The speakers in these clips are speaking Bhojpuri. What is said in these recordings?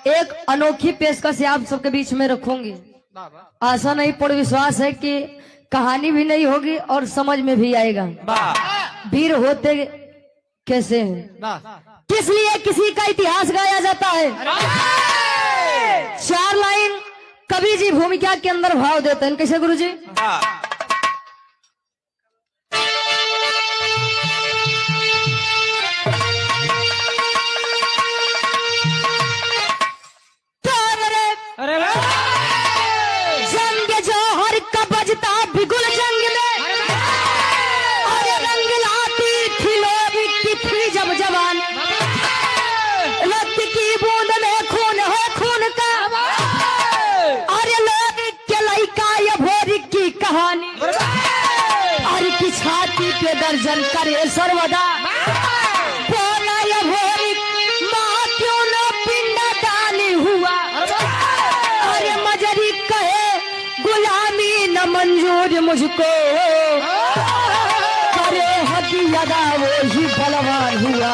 एक अनोखी पेशकश आप सबके बीच में रखूंगी। आशा नहीं पूर्ण विश्वास है कि कहानी भी नहीं होगी और समझ में भी आएगा। वीर होते कैसे हैं, किस लिए किसी का इतिहास गाया जाता है। 4 लाइन कवि जी भूमिका के अंदर भाव देते हैं। कैसे गुरु जी? दर्जन करे सर्वदा बोला ये भोरी माँ क्यों न पिंडदानी हुआ। अरे मजरी कहे गुलामी न मंजूर मुझको, करे हदी अदा वो ही बलवान हुआ।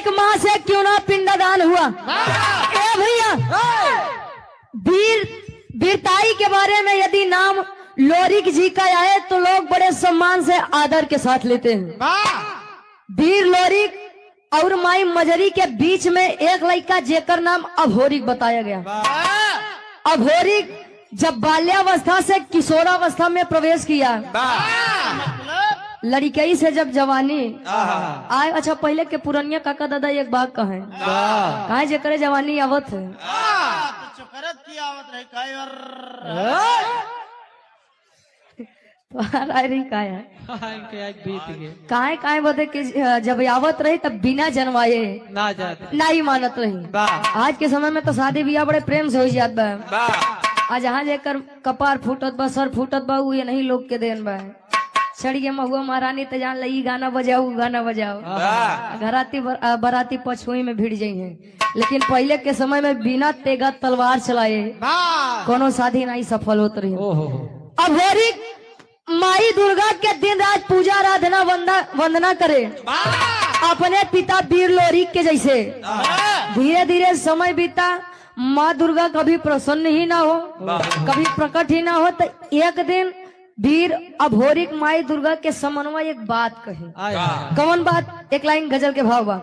माँ से क्यों ना पिंडदान हुआ। ए भैया, वीरताई के बारे में यदि नाम लोरिक जी का आए तो लोग बड़े सम्मान से आदर के साथ लेते हैं। वीर लोरिक और माई मजरी के बीच में एक लड़का जेकर नाम अघोरिक बताया गया। अघोरिक जब बाल्यावस्था से किशोरावस्था में प्रवेश किया, लड़कई से जब जवानी आए। अच्छा, पहले के पुरनिया काका दादा एक बात कहे कहे जे करे जवानी आवत है काहे बदे कि जब आवत रही तब बिना जनवाए ना ही मानत रही। आज के समय में तो शादी ब्याह बड़े प्रेम से हो जात बा। आज जहाँ जेकर कपार फूटत बा, सर फूटत बा, ये नहीं लोग के देन बा। छड़िए महुआ महारानी तो जान लगी गाना बजाओ गाना बजाओ, घराती बराती पछुई में भिड़ जाई है। लेकिन पहले के समय में बिना तेगा तलवार चलाए कोनो शादी नहीं सफल होत रही। अब माई दुर्गा के दिन रात पूजा आराधना वंदना करे अपने पिता वीर लोरिक के जैसे। धीरे धीरे समय बीता, माँ दुर्गा कभी प्रसन्न ही ना हो, कभी प्रकट ही ना हो। तो एक दिन वीर अघोरिक माई दुर्गा के समन्वय एक बात कहे। कौन बात? एक लाइन गजल के भाव बा।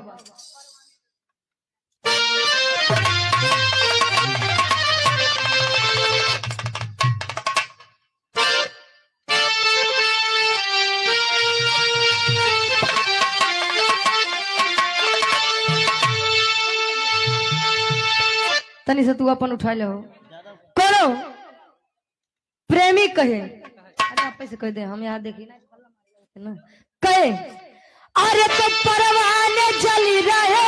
तनी से तू अपन उठा लो। करो प्रेमी कहे, से कह दे हम यहाँ देखी ना कहे, अरे तो परवाने जली रहे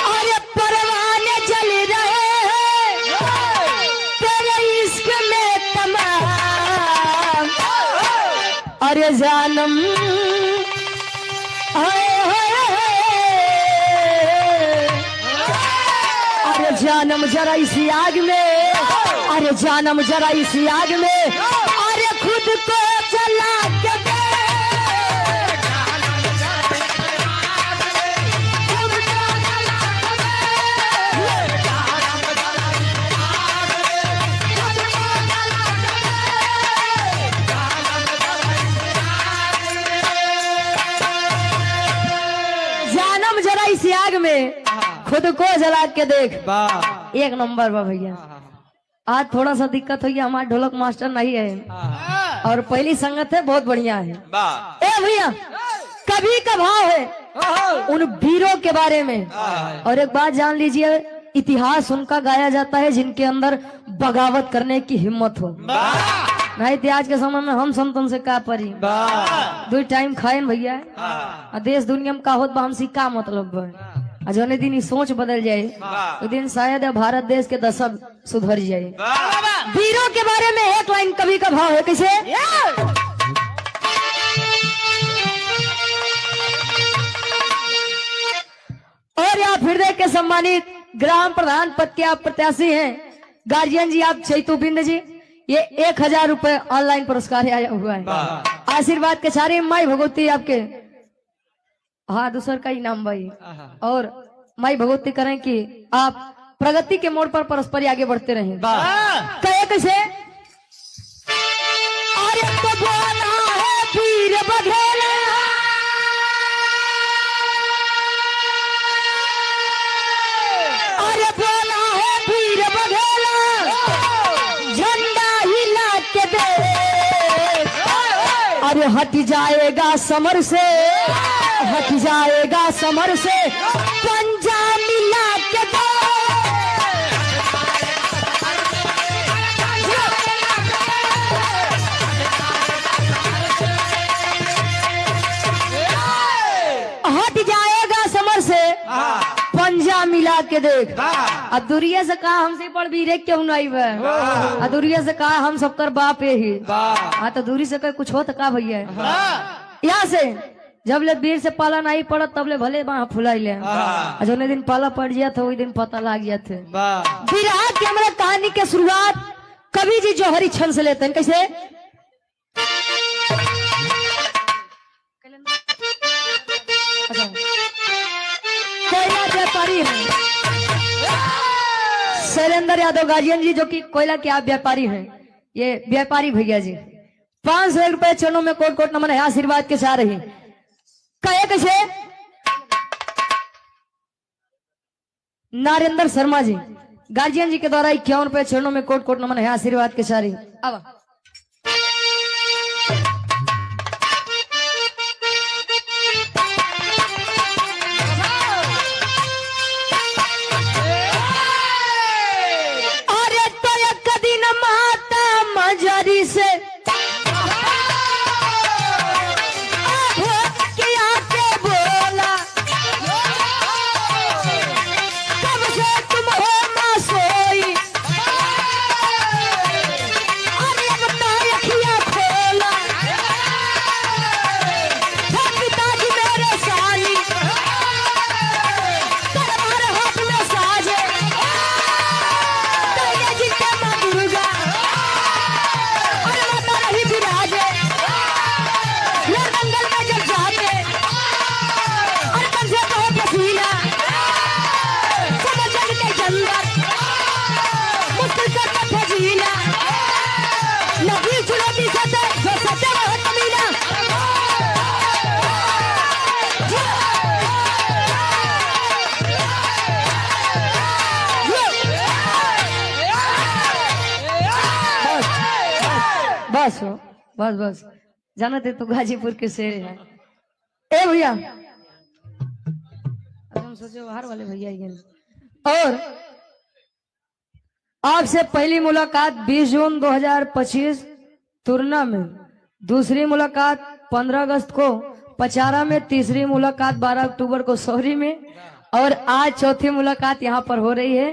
अरे परवाने जली रहे तेरे इश्क में तमाम। अरे जानम जानम जरा इसी आग में, अरे जानम जरा इसी आग में, अरे खुद को जला के दे। जानम जरा इसी आग में, खुद को जला के देख। एक नंबर बा भैया। आज थोड़ा सा दिक्कत हुई, हमारा ढोलक मास्टर नहीं है और पहली संगत है, बहुत बढ़िया है। ए भैया, कभी का भाव है उन वीरों के बारे में। और एक बात जान लीजिए, इतिहास उनका गाया जाता है जिनके अंदर बगावत करने की हिम्मत हो। नहीं तो आज के समय में हम संतन से का परी 2 टाइम खाएन भैया। देश दुनिया में का होत बा हमसे का मतलब। जौने दिन सोच बदल जाए उस दिन शायद भारत देश के दशा सुधर जाए। वीरों के बारे में एक लाइन कवि का भाव है। कैसे? सम्मानित ग्राम प्रधान पद के आप प्रत्याशी हैं गार्जियन जी आप चैतू बिंद जी, ये 1000 रुपए ऑनलाइन पुरस्कार आया हुआ है। आशीर्वाद के सारे माई भगवती आपके, हाँ दूसर का इनाम भाई, और माई भगवती करें कि आप प्रगति के मोड़ पर परस्पर आगे बढ़ते रहें। कहे कैसे अरे तो बोला है वीर बघेला, अरे बोला है वीर बघेला, झंडा हिला के दे, अरे हट जाएगा समर से, हट जाएगा समर से, पंजा मिला के दे। हट जाएगा समर से, पंजा मिला के देख। अधूरिया से कहा हमसे पढ़ भी रे क्यों नहीं है, अधूरिया से कहा हम सबकर बाप ही। हाँ तो दूरी से कहे कुछ हो तो का भैया यहाँ से जब ले वीर से पाला नहीं पड़ा तब ले भले वहाँ फुलाई ले, जो दिन पाला पड़ गया था वही दिन पता लग गया था। विराह की हमारे कहानी की शुरुआत कवि जी जौहरी छंद से लेते हैं। कैसे कोयला व्यापारी हैं शैलेंद्र यादव गार्जियन जी, जो कि कोयला के आप व्यापारी हैं, ये व्यापारी भैया जी 500 रुपए चरणों में कोट कोट नमन है आशीर्वाद के साथ रही। कहे कैसे नारेंद्र शर्मा जी गार्जियन जी के द्वारा 51 रुपए चरणों में कोट कोट नमन है आशीर्वाद के साथ रही। अब अरे तो एक दिन माता मजरी से बस हो बस बस जाना थे तो गाजीपुर के शेर है। ए भैया हम सोचे बाहर वाले भैया। और आपसे पहली मुलाकात 20 जून 2025 तुरना में, दूसरी मुलाकात 15 अगस्त को पचारा में, तीसरी मुलाकात 12 अक्टूबर को सोहरी में, और आज चौथी मुलाकात यहाँ पर हो रही है।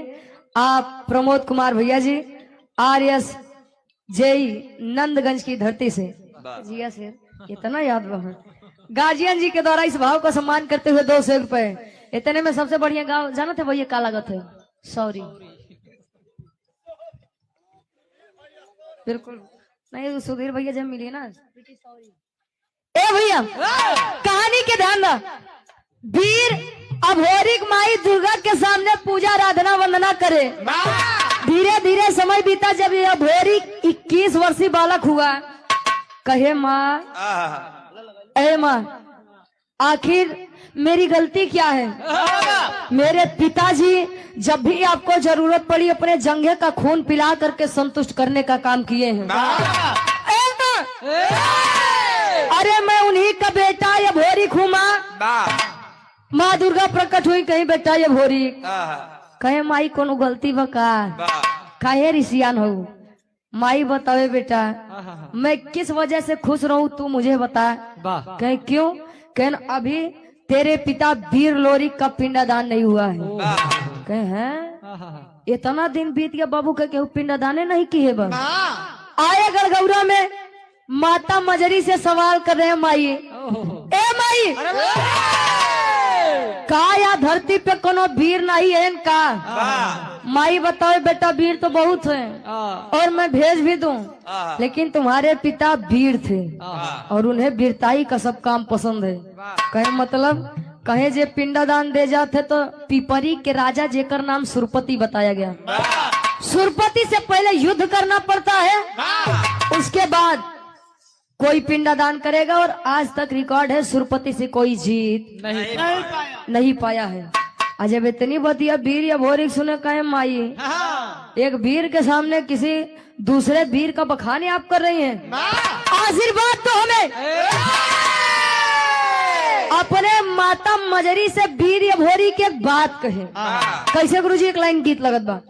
आप प्रमोद कुमार भैया जी RS जेई नंदगंज की धरती से, जिया से इतना याद रहा। गार्जियन जी के द्वारा इस भाव का सम्मान करते हुए 200 रुपए। इतने में सबसे बढ़िया गाँव जाना थे भैया का लागत है, सॉरी बिल्कुल नहीं, सुधीर भैया जब मिलिए ना। ए भैया कहानी के ध्यान दा, वीर अभोरिक माई दुर्गा के सामने पूजा आराधना वंदना करे। धीरे धीरे समय बीता, जब ये अभोरिक 21 वर्षीय बालक हुआ, कहे माँ, ए माँ आखिर मेरी गलती क्या है? मेरे पिताजी जब भी आपको जरूरत पड़ी अपने जंघे का खून पिला करके संतुष्ट करने का काम किए हैं। अरे मैं उन्हीं का बेटा ये भोरिक हूँ माँ। माँ दुर्गा प्रकट हुई, कहीं बेटा ये भोरिक, कहे माई कोनो गलती बका, काहे रिसियान हो? माई बतावे बेटा मैं किस वजह से खुश रहूं तू मुझे बता। कहे क्यों? कहे अभी तेरे पिता वीर लोरिक का पिंडदान नहीं हुआ है। कहे हैं इतना दिन बीत गया बाबू के केहू पिंडदाने नहीं किए बा। आए गड़गौरा में माता मजरी से सवाल कर रहे हैं माई, ए माई का या धरती पे कोनो वीर नहीं है इनका। माई बताओ बेटा वीर तो बहुत है और मैं भेज भी दूं, लेकिन तुम्हारे पिता वीर थे और उन्हें वीरताई का सब काम पसंद है। कहे मतलब कहे जे पिंडदान दे जाते तो पिपरी के राजा जेकर नाम सुरपति बताया गया। सुरपति से पहले युद्ध करना पड़ता है, उसके बाद कोई पिंडदान करेगा और आज तक रिकॉर्ड है सुरपति से कोई जीत नहीं पाया है। आज जब इतनी बतिया वीर या भोरिक सुने कहे माई, एक वीर के सामने किसी दूसरे वीर का बखाने आप कर रही हैं। आशीर्वाद तो हमें अपने माता मजरी से वीर या भोरी की एक बात कहे। कैसे गुरुजी? एक लाइन गीत लगत बा।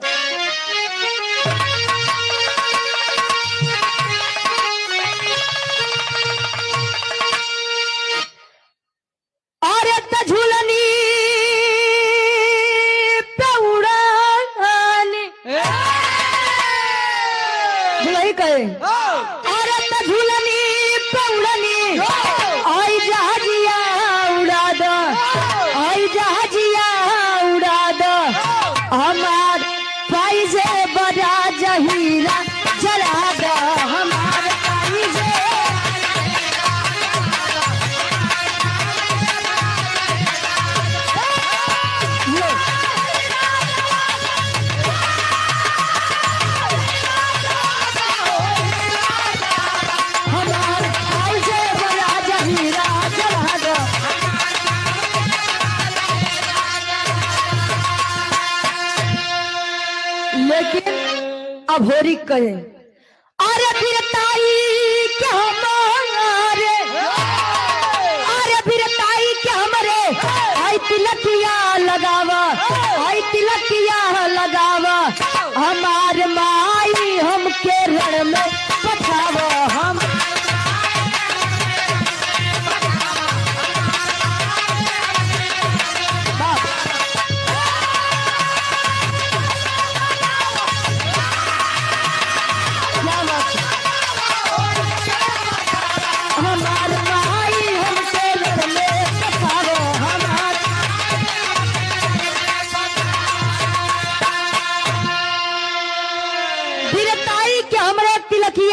झूलनी पे उड़ानी झूलनी कहे औरत झूलनी पे उड़ानी आई जहाजिया उड़ा दो, आई जहाजिया उड़ा दो, हमार पाई से बड़ा जहीरा जला दो, हमार पाई से अभोरी कहे अरे वीरताई क्या हमारे, अरे वीरताई क्या हमारे, आई तिलकिया लगावा, आई तिलकिया लगावा, हमारे माई हमके रण में पठावा, हम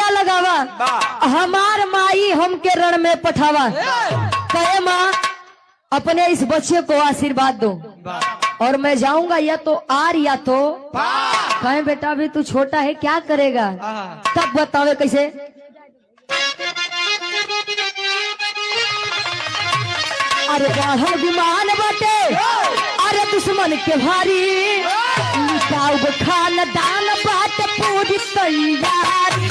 लगावा, हमार माई हमके रण में पठावा। कहे माँ अपने इस बच्चे को आशीर्वाद दो और मैं जाऊंगा या तो आर या तो कहे बेटा अभी तू छोटा है क्या करेगा, तब बतावे कैसे। अरे बढ़ल विमान बटे अरे दुश्मन के भारी, खान दान बाट पूरी तैयारी,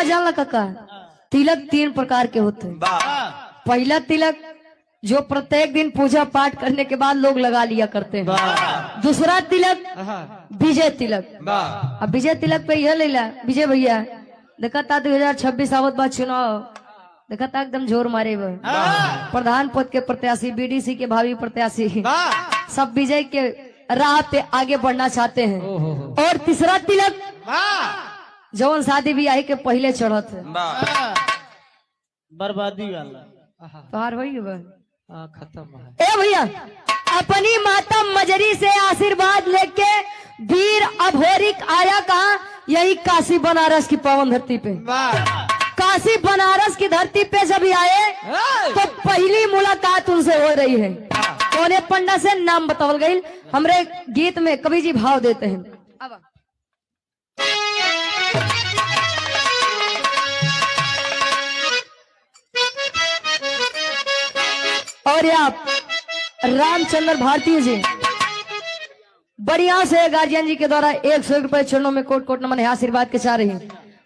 जानला काका तिलक 3 प्रकार के होते हैं। पहला तिलक जो प्रत्येक दिन पूजा पाठ करने के बाद लोग लगा लिया करते हैं। दूसरा तिलक विजय तिलक। अब विजय तिलक पे यह ले ला विजय भैया देखा था 2026 आवत बाद चुनाव देखा था एकदम जोर मारे वो प्रधान पद के प्रत्याशी, बीडीसी के भावी प्रत्याशी सब विजय के राह पे आगे बढ़ना चाहते हैं। और तीसरा तिलक जवन शादी ब्याह के पहले चढ़त है बर्बादी वाला तोहार हो खत्म है। ए भैया अपनी माता मजरी से आशीर्वाद लेके वीर अभोरिक आया कहा, यही काशी बनारस की पावन धरती पे। काशी बनारस की धरती पे जब आए तो पहली मुलाकात उनसे हो रही है। कोने पंडा से नाम बतावल गई। हमरे गीत में कवि जी भाव देते हैं। अब और आप रामचंद्र भारती जी बढ़िया से गार्जियन जी के द्वारा 101 रुपए चरणों में कोट कोट नमन है, आशीर्वाद के चाह रही।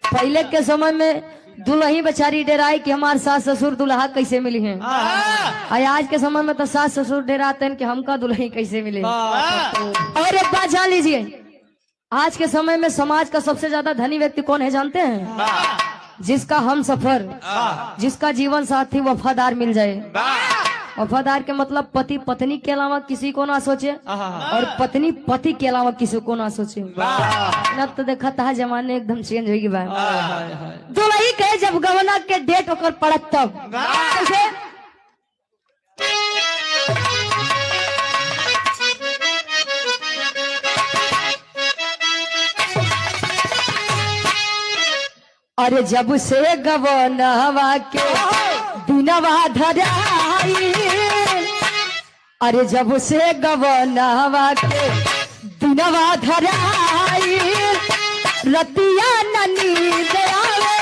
पहले के समय में दुल्ही बेचारी डेराई कि हमारे सास ससुर दुल्हा कैसे मिली हैं, आज के समय में तो सास ससुर डेराते हैं कि हमका दुल्ही कैसे मिले। और एक बात जान लीजिए, आज के समय में समाज का सबसे ज्यादा धनी व्यक्ति कौन है जानते हैं? जिसका हम सफर, जिसका जीवन साथी वफादार मिल जाए। वफादार के मतलब पति पत्नी के अलावा किसी को ना सोचे और पत्नी पति के अलावा किसी को ना सोचे। न तो देखा था जमाने एकदम चेंज होगी बात। दुल्ही के जब गवना के डेट होकर पड़त तब कैसे? अरे जब से गवनवा के दिनवा धराई, अरे जब से गवनवा के दिनवा धराई, रतिया ननी दयावे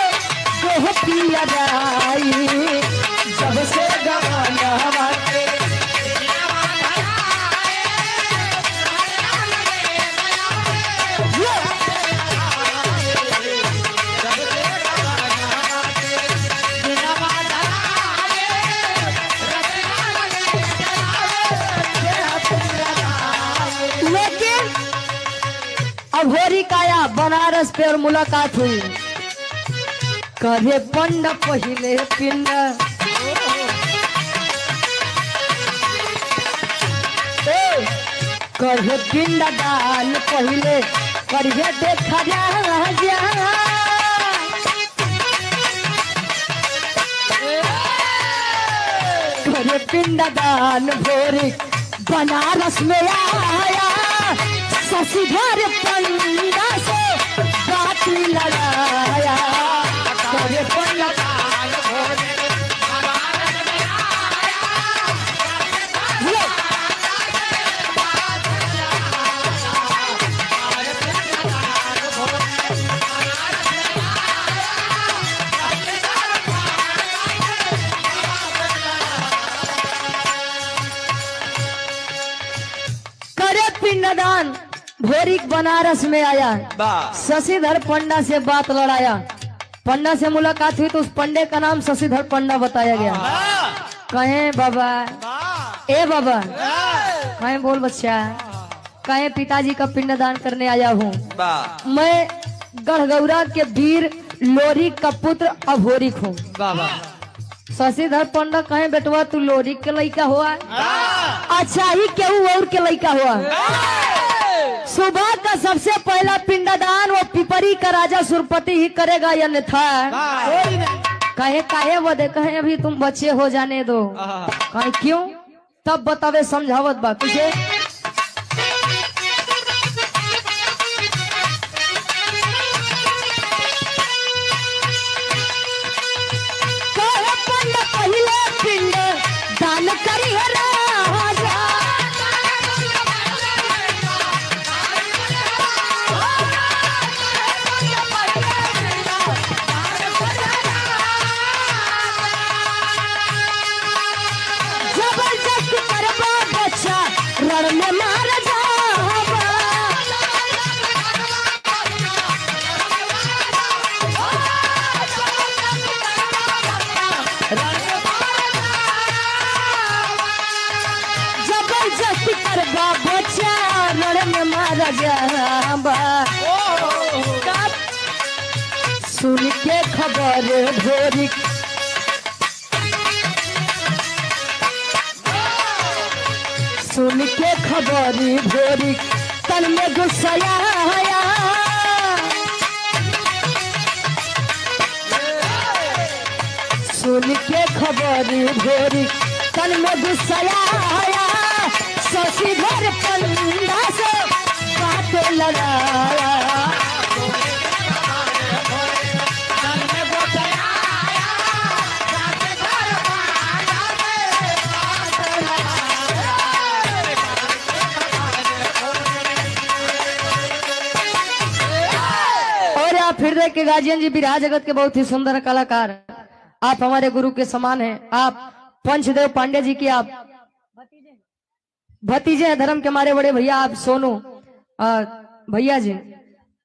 गोह पिया राई। जब से गवनवा के अघोरी काया बनारस पे और मुलाकात हुई। करे पंड पहिले पिंड, करे पिंड दान पहिले करिए देखा जा। करे पिंड दान भोरी बनारस में आया, शशिधर पंडा से बात लड़ाया। करे पंडा करे पिंडदान भोरी बनारस में आया, शशिधर पंडा से बात लड़ाया। पंडा से मुलाकात हुई तो उस पंडे का नाम शशिधर पंडा बताया गया। कहे बाबा, ए बाबा, कहे बोल बच्चा, कहे पिताजी का पिंडदान करने आया हूँ। मैं गढ़गौरा के वीर लोरी का पुत्र अभोरी हूँ। शशिधर पंडा कहे बेटवा तू लोरी के लड़का हुआ? अच्छा ही क्यों और के लड़का हुआ? सुबह का सबसे पहला पिंडदान वो पिपरी का राजा सुरपति ही करेगा या अन्यथा कहे काहे वो दे, कहे अभी तुम बच्चे हो जाने दो। कहे क्यों? तब बतावे समझावत बात तुझे। पहले पिंड दान करी राजा, रण में मार जावा। जबरदस्ती करवा बच्चा रण में मार जावा। सुन के खबर भोरी, सुन के खबरी भोरी तन में गुस्साया आया। सुन के खबरी भोरी तन में गुस्साया आया। शशिधर पंडा से बात लड़ाया। फिर देख के गार्जियन जी बिरहा जगत के बहुत ही सुंदर कलाकार, आप हमारे गुरु के समान हैं। आप पंचदेव पांडे जी की आप भतीजे हैं, धर्म के हमारे बड़े भैया आप सोनू भैया जी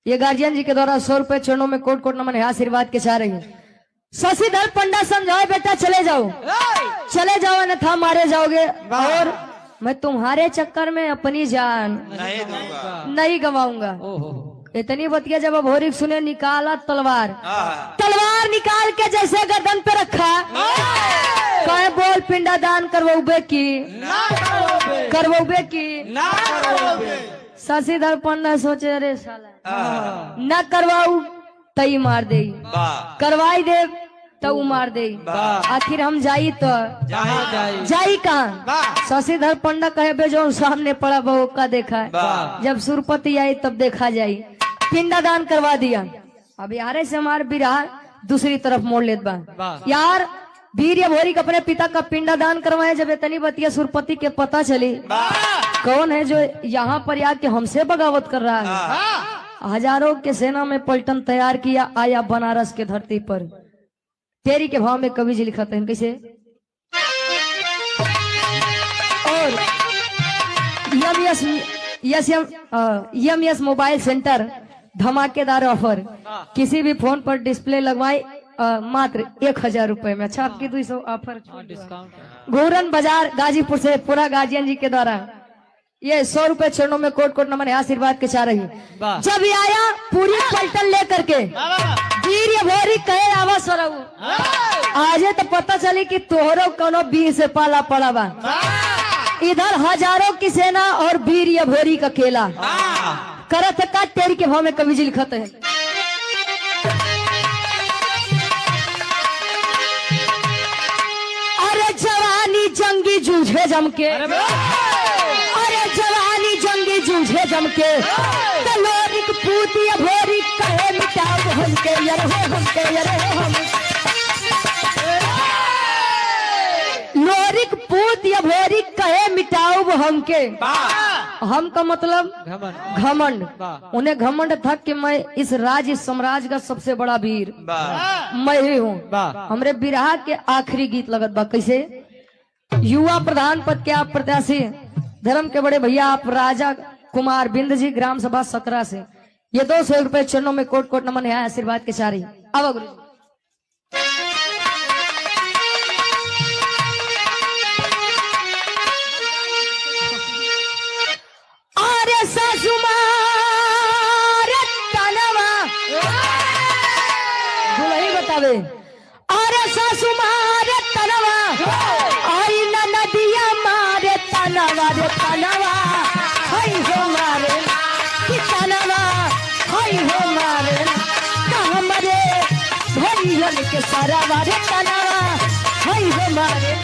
ये गार्जियन जी के द्वारा 100 रुपए चरणों में कोट कोट नमन है, आशीर्वाद के चाह रही है। शशिधर पंडा समझाओ बेटा चले जाओ अन्यथा मारे जाओगे, और मैं तुम्हारे चक्कर में अपनी जान नहीं गवाऊंगा। इतनी बतिया जब अभोरी सुने निकाला तलवार निकाल के जैसे गर्दन पे रखा, कहे बोल पिंडा दान करवोबे की शशिधर पंडा सोचे अरे साला न करवाऊ तई मार दे, करवाई दे तो मार दे, आखिर हम जाई तो जाई कहाँ। शशिधर पंडा कहे बे जो सामने पड़ा बहु का देखा है, जब सुरपति आई तब देखा जाई। पिंडा दान करवा दिया। अब यारे से हमारे बिरहा दूसरी तरफ मोड़ लेत बा। यार वीर या भोरी अपने पिता का पिंडा दान करवाए, जब इतनी बतिया सुरपति के पता चली कौन है जो यहाँ पर आके हमसे बगावत कर रहा है। हजारों के सेना में पलटन तैयार किया, आया बनारस के धरती पर। तेरी के भाव में कवि जी लिखते हैं कैसे, और यस मोबाइल सेंटर धमाकेदार ऑफर, किसी भी फोन पर डिस्प्ले लगवाए मात्र 1000 रुपए में। अच्छा आपकी 200 ऑफर डिस्काउंट। घूरन बाजार गाजीपुर से पूरा गार्जियन जी के द्वारा ये 100 रुपए चरणों में कोट कोट नमन है, आशीर्वाद के चाह रही। जब आया पूरी पलटन लेकर के वीर या भोरी कहे आवा सरऊ, आजे तो पता चली कि तोहरो कोनो वीर से पाला पड़ा बा। इधर हजारों की सेना और वीर या भोरी का खेला करत का। तेरी के भाव में कवि जी लिखते हैं, अरे जवानी जंगी जूझे जमके, अरे जवानी जंगी जूझे जमके, तलोरिक पूती या भोरी कहे मिटाओ हमके यार हो हमके यार हो हम। लोरिक पूत या भोरी कहे मिटाओ हमके, हम का मतलब घमंड। उन्हें घमंड था कि मैं इस राज्य साम्राज्य का सबसे बड़ा वीर मैं ही हूँ। हमरे बिरहा के आखिरी गीत लगत बा कैसे, युवा प्रधान पद के आप प्रत्याशी धर्म के बड़े भैया आप राजा कुमार बिंद जी ग्राम सभा 17 से ये 200 रुपए चरणों में कोट कोट नमन है, आशीर्वाद के चारी। अब गुरु बतावे, अरे सासू मारे तनवा आई न नदिया मारे तनवा रे तनवा हाय हो मारे कि तनवा हाय हो मारे हमरे भैयन के सरवा रे तनवा हाय हो मारे।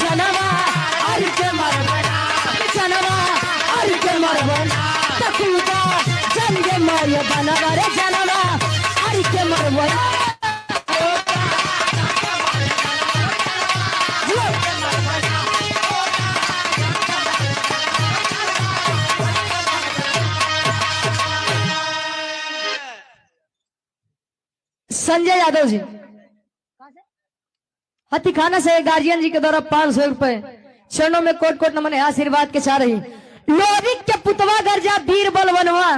जनवा जनवा अरे के मरवा संजय यादव जी हथीखाना से गार्जियन जी के द्वारा 500 रुपए चरणों में कोट कोट नमन है, आशीर्वाद के चाह रही। लोरिक के पुतवा गर्जा वीर बलवनवा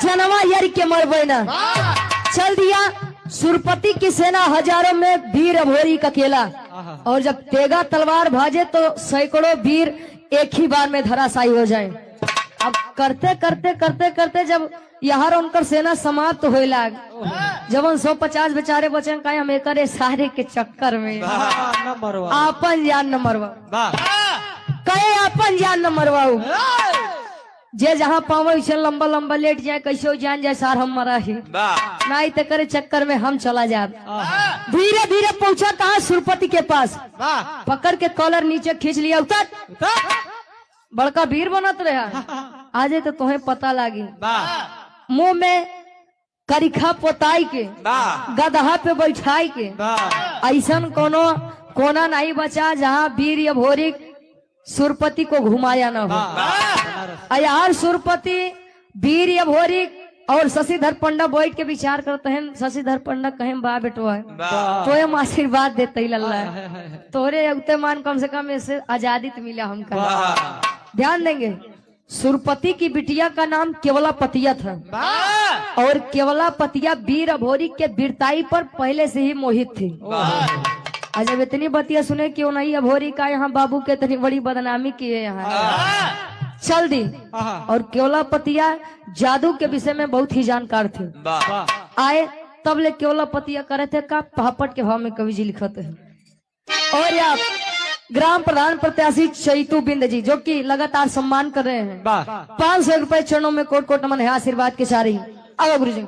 जनवा यार के मरबैना चल दिया। सुरपति की सेना हजारों में वीर अभोरी का खेला, और जब तेगा तलवार भाजे तो सैकड़ों वीर एक ही बार में धराशायी हो जाए। अब करते करते करते करते जब यहाँ उनकर सेना समाप्त होए लाग, जब 150 बेचारे बचे का हम एक सारे के चक्कर में आपन जान न मरवा कहे अपन जान न मरवाऊ। जे जहाँ पावे उसे लंबा लंबा लेट जाए, कैसे जान जाए सार हम मरा ही नहीं तो करे चक्कर में हम चला जाए। धीरे धीरे पहुंचा कहा सुरपति के पास, पकड़ के कॉलर नीचे खींच लिया, उतर बड़का वीर बनत रहा। आज तो तुम्हें पता लगी। मुंह में करिखा पोताई के गदहा पे बैठाई के ऐसन कोनो कोना नहीं बचा जहाँ वीर या भोरी सुरपति को घुमाया न हो। यार सुरपति वीर या भोरी और शशिधर पंडा बैठ के विचार करते हैं। शशिधर पंडा कहें बा बेटो है तो हम आशीर्वाद देते ही लल्ला है तोरे उते मान कम से कम इससे आजादी तो मिला हमका। ध्यान देंगे सुरपति की बिटिया का नाम केवलापतिया था और केवलापतिया वीर अभोरी के वीरताई पर पहले से ही मोहित थी। जब इतनी बतिया सुने क्यों नहीं अभोरी का यहाँ बाबू के इतनी बड़ी बदनामी की है यहाँ चल दी। और केवलापतिया जादू के विषय में बहुत ही जानकार थे। आए तब ले केवलापतिया करे थे का पहापट के भाव में कवि जी लिखते हैं। और या ग्राम प्रधान प्रत्याशी चैतू बिंद जी जो कि लगातार सम्मान कर रहे हैं 500 रुपए चरणों में कोट कोट नमन है आशीर्वाद के सारे। आगे गुरु जी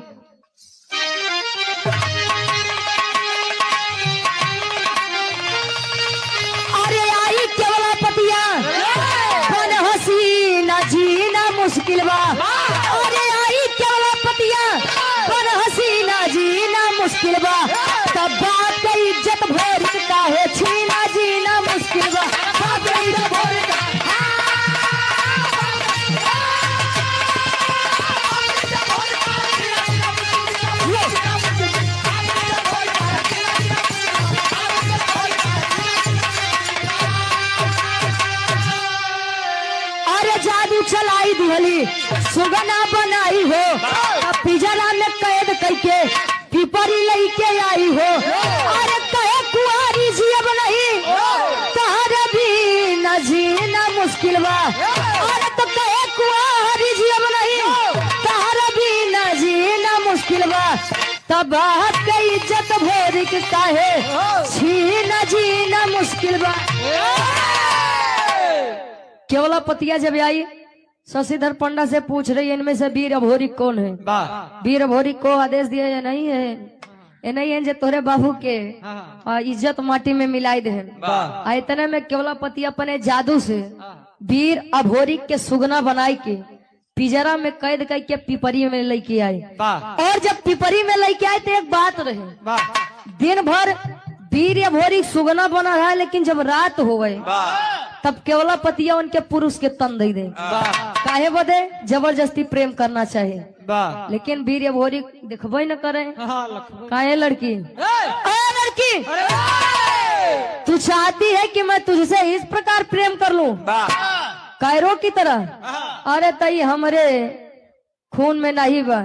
जीना मुश्किल बा अरे आई केवलापतिया बन हसीना जीना मुश्किल बा तब बाप का इज्जत भोर का है छीना जीना मुश्किल बा बाप का इज्जत भोर का। जादू चलाई दिहली सुगना बनाई हो पिजरा में कैद करके पिपरी लेके आई हो। अरे कहे कुआरी जियब नहीं तहरे भी न जीना मुश्किल बा अरे तो कहे कुआरी जियब नहीं तहरे भी न जीना मुश्किल बा तब के इज्जत भोरी के काहे छीना जीना मुश्किल बा। केवलापतिया जब आई शशिधर पंडा से पूछ रही इनमें से वीर अभोरी कौन है। वीर अभोरी को आदेश दिया या नहीं है ये नहीं है जो तोरे बाबू के इज्जत माटी में मिलाई दे। इतने में केवलापति अपने जादू से वीर अभोरी के सुगना बनाई के पिजरा में कैद करके पिपरी में लेके आए। और जब पिपरी में लेके आए तो एक बात रहे दिन भर वीर अभोरी सुगना बना रहा है लेकिन जब रात हो गए तब केवलापतिया उनके पुरुष के तन दे दे काहे बदे जबरदस्ती प्रेम करना चाहिए लेकिन वीर अभोरी दिखबे न करे। काहे लड़की लड़की तू चाहती है कि मैं तुझसे इस प्रकार प्रेम कर लूं कायरो की तरह। अरे तई हमरे खून में नहीं बा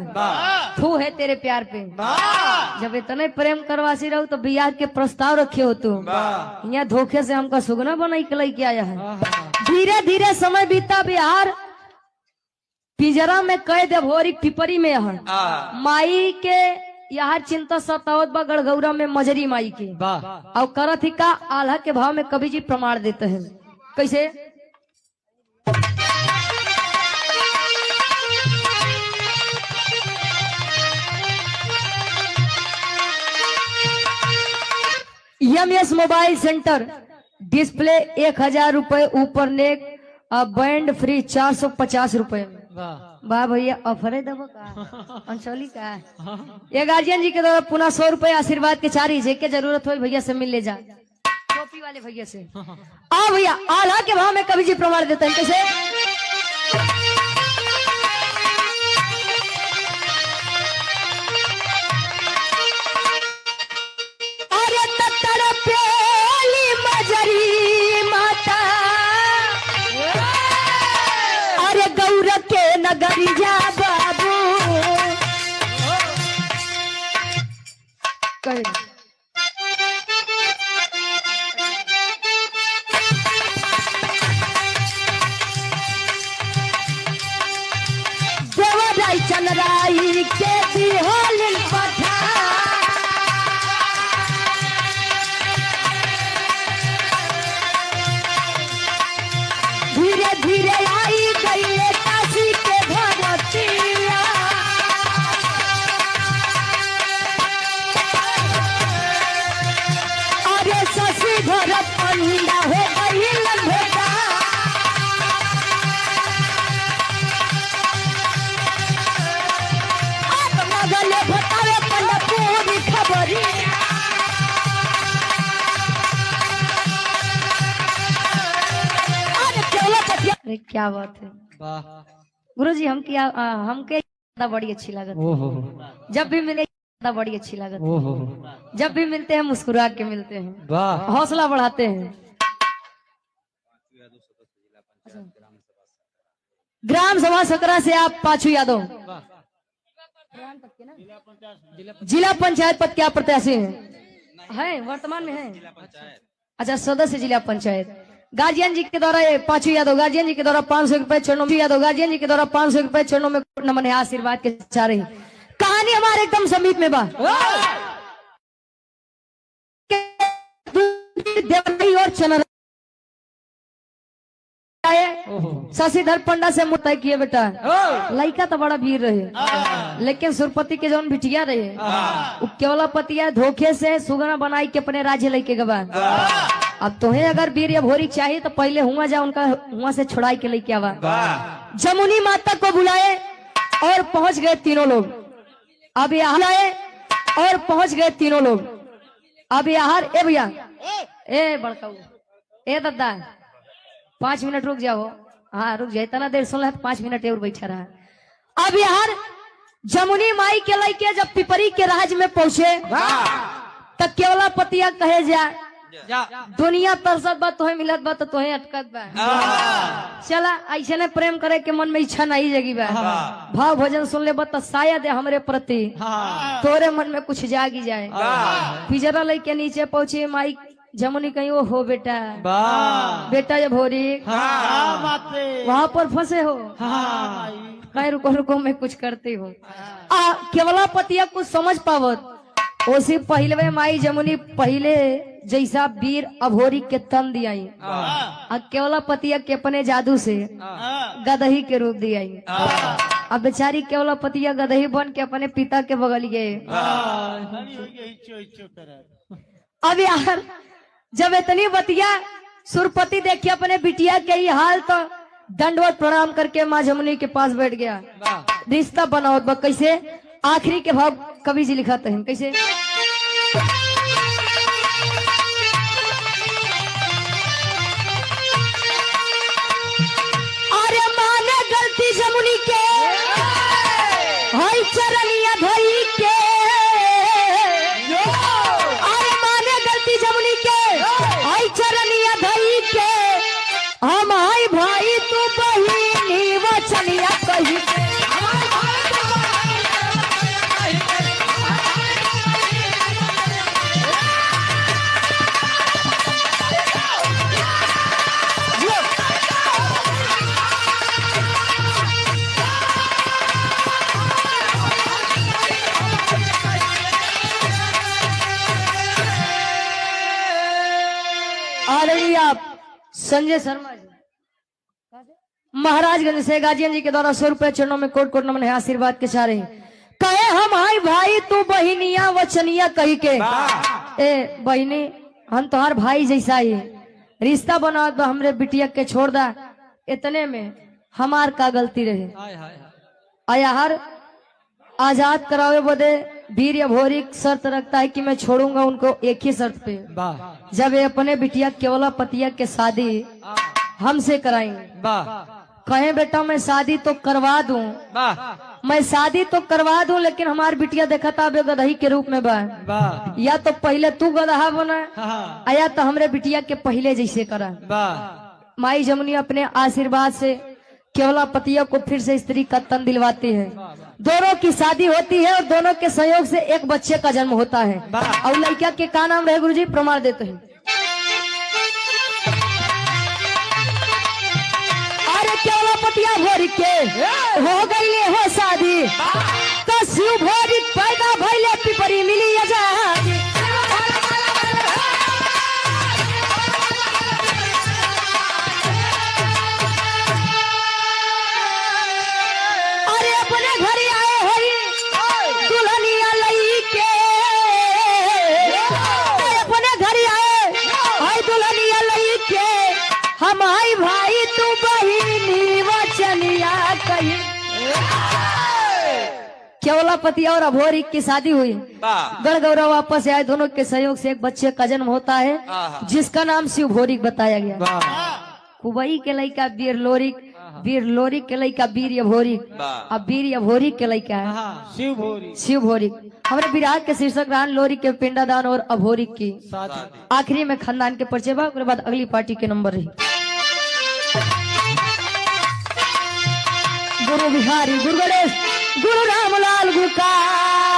थू है तेरे प्यार पे। जब इतने प्रेम करवासी रहो तो बियाह के प्रस्ताव रखे हो तू यहाँ धोखे से हमका सुगना बनाई के लेके आया है। धीरे धीरे समय बीता बिहार पिजरा में कैद अभोरी पिपरी में यहाँ माई के यहाँ चिंता सतावत बा गढ़गौरा में मजरी माई के और करत ही का आल्हा के भाव में कवि जी प्रमाण देते हैं। कैसे एमएस मोबाइल सेंटर डिस्प्ले 1000 रुपए ऊपर नेक बैंड फ्री 450 रुपए। वाह भैया ऑफर है दबो का अंशोली का ये गार्जियन जी के द्वारा पुनः 100 रुपए आशीर्वाद के चारी जे के जरूरत हो भैया से मिल ले जा टोपी वाले भैया से। आ भैया आल्हा के भाव में कवि जी प्रमाण देते हैं। कैसे नगरी जा बाबू देवराई चंद्राई के दिहोलिन पठा धीरे धीरे आई गई काशी के भगवतिया। अरे शशिधर पंडा हो गई लंबेदा नगले अरे क्या बात है वाह गुरुजी, हमके ज्यादा बड़ी अच्छी लागत है। ओहो जब भी मिले ज्यादा बड़ी अच्छी लागत है। ओहो जब भी मिलते हैं मुस्कुरा के मिलते हैं, वाह हौसला बढ़ाते हैं। ग्राम सभा सकरा से आप पांचू यादव जिला पंचायत पद क्या प्रत्याशी हैं? वर्तमान में है। अच्छा, सदस्य जिला पंचायत। गार्जियन जी के द्वारा ये पांचू यादव, गार्जियन जी के द्वारा 500 रुपए चरणों यादव, गार्जियन जी के द्वारा 500 रुपए चरणों में नमन है, आशीर्वाद के चाह रही। कहानी हमारे एकदम समीप में बा। देवराई और चनर शशिधर पंडा से मुतय किए बेटा। लड़का तो बड़ा वीर रहे, लेकिन सुरपति के जौन बिटिया रहे वो केवला पतिया धोखे से सुगना बनाई के अपने राज्य लेके गवा। अब तुम्हें अगर वीर या भोरी चाहिए तो पहले हुआ जा उनका हुआ से छुड़ाई के लेके आवा। जमुनी माता को बुलाए और पहुंच गए तीनों लोग। अब यहाँ आए और पहुंच गए तीनों लोग। अब यहाँ ए भैया, ए बड़का, ए दादा 5 मिनट रुक जाओ। हाँ रुक जाए, इतना देर सुन 5 मिनट और बैठा रहा। अब यार जमुनी माई के लइके जब पिपरी के राज में पहुंचे तब केवला पतिया कहे जा दुनिया तरसत बा तोहे मिलत बा तो तोहे अटकत बा। चला ऐसे ने प्रेम करे के मन में इच्छा नहीं जगी बा। भाव भजन सुन ले तो शायद हमरे प्रति तोरे मन में कुछ जागी जाए। पिजरा लेके नीचे पहुंचे माई जमुनी कहीं वो हो बेटा, बेटा ये भोरी वहां पर फंसे हो। कहीं रुको रुको मैं कुछ करती हूँ। केवला पतिया कुछ समझ पावत उसी पहले माई जमुनी पहले जैसा वीर अभोरी के तन दिया। केवला पतिया के अपने जादू से गदही के रूप दिया। अब बेचारी केवला पतिया गदही बन के अपने पिता के बगल गए। अब यार जब इतनी बतिया सुरपति देखिए अपने बिटिया के ही हाल तो दंडवत प्रणाम करके माँ जमुनी के पास बैठ गया। रिश्ता बनाओ कैसे? आखिरी के भाव कवि जी लिखा हैं कैसे? अरे माने गलती जमुनी के हई चरनिया धई के। अरे माने गलती जमुनी के हई चरनिया धई के। हम आई भाई तू बहिनी वचनिया कही के। आप संजय शर्मा जी महाराजगंज से गार्जियन जी के द्वारा 100 रुपए चरणों में कोट कोट नमन है, आशीर्वाद के चाह रहे कहे हम आई भाई तू बहिनिया वचनिया कही के। ए बहिनी हम तुम्हार भाई जैसा ही रिश्ता बना तो हमरे बिटिया के छोड़ दा। इतने में हमार का गलती रहे। आया हर आजाद करावे बदे वीर या भोरी शर्त रखता है कि मैं छोड़ूंगा उनको एक ही शर्त पे, जब ये अपने बिटिया केवला पतिया के शादी हमसे कराएंगे। कहे बेटा मैं शादी तो करवा दूं, मैं शादी तो करवा दूं, लेकिन हमारी बिटिया देखा था गदही के रूप में बा। या तो पहले तू गदहा बना या तो हमरे बिटिया के पहले जैसे करा। माई जमुनी अपने आशीर्वाद से केवला पतिया को फिर से स्त्री का तन दिलवाती है। दोनों की शादी होती है और दोनों के सहयोग से एक बच्चे का जन्म होता है। और लड़का के का नाम रहे गुरुजी प्रमाण देते हैं। अरे केवला पतिया भोरी के हो गई हो शादी तो शिव भोरी पैदा भइले पिपरी मिली आजादी। हम आई भाई तू बहिनी वचनिया कही। केवला पतिया और अभोरी की शादी हुई, गढ़ गौरव वापस आए, दोनों के सहयोग से एक बच्चे का जन्म होता है जिसका नाम शिव भोरी बताया गया। कुबई के लड़का वीर लोरिक के लड़का वीर अभोरिक अब वीर अभोरिक के लड़का हाँ, शिव भोरी शिव भोरिक। हमारे विराट के शीर्षक रहा लोरिक के पिंडादान और अभोरिक की शादी आखिरी में खानदान के परिचय बा, उसके बाद अगली पार्टी के नंबर रही। गुरु बिहारी गुरु गणेश गुरु रामलाल गुरकार।